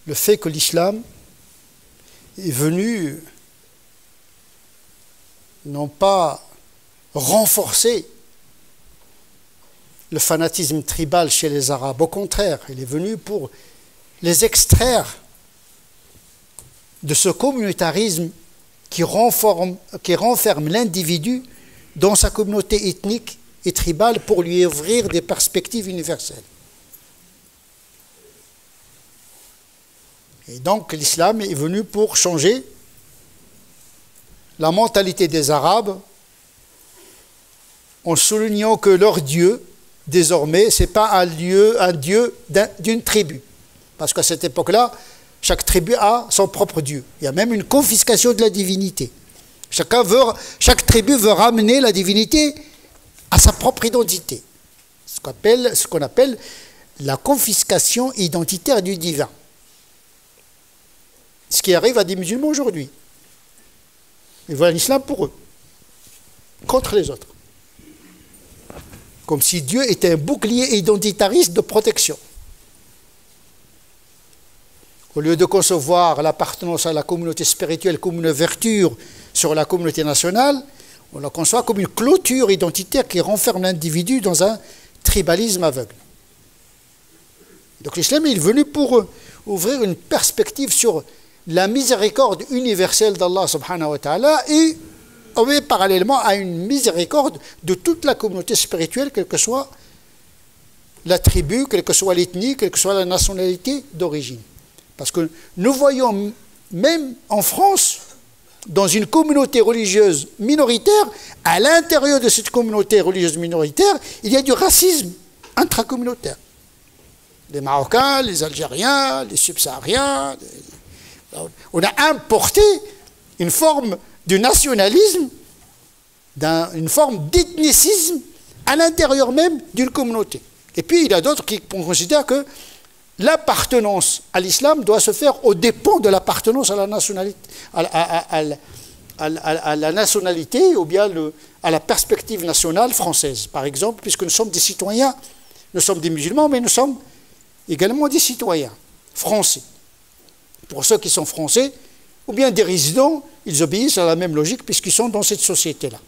le fait que l'islam est venu non pas renforcer le fanatisme tribal chez les Arabes, au contraire, il est venu pour les extraire de ce communautarisme qui renferme l'individu dans sa communauté ethnique et tribale pour lui ouvrir des perspectives universelles. Et donc l'islam est venu pour changer la mentalité des Arabes en soulignant que leur Dieu, désormais, ce n'est pas un Dieu d'une tribu. Parce qu'à cette époque-là, chaque tribu a son propre Dieu. Il y a même une confiscation de la divinité. Chaque tribu veut ramener la divinité à sa propre identité. Ce qu'on appelle la confiscation identitaire du divin. Ce qui arrive à des musulmans aujourd'hui. Ils voient l'islam pour eux, contre les autres. Comme si Dieu était un bouclier identitariste de protection. Au lieu de concevoir l'appartenance à la communauté spirituelle comme une vertu sur la communauté nationale, on la conçoit comme une clôture identitaire qui renferme l'individu dans un tribalisme aveugle. Donc l'islam est venu pour ouvrir une perspective sur la miséricorde universelle d'Allah subhanahu wa ta'ala et parallèlement à une miséricorde de toute la communauté spirituelle, quelle que soit la tribu, quelle que soit l'ethnie, quelle que soit la nationalité d'origine. Parce que nous voyons, même en France, dans une communauté religieuse minoritaire, à l'intérieur de cette communauté religieuse minoritaire, il y a du racisme intracommunautaire. Les Marocains, les Algériens, les Subsahariens. On a importé une forme de nationalisme, une forme d'ethnicisme à l'intérieur même d'une communauté. Et puis il y a d'autres qui considèrent que l'appartenance à l'islam doit se faire aux dépens de l'appartenance à la nationalité, à la nationalité ou bien à la perspective nationale française, par exemple, puisque nous sommes des citoyens, nous sommes des musulmans, mais nous sommes également des citoyens français. Pour ceux qui sont français, ou bien des résidents, ils obéissent à la même logique puisqu'ils sont dans cette société-là.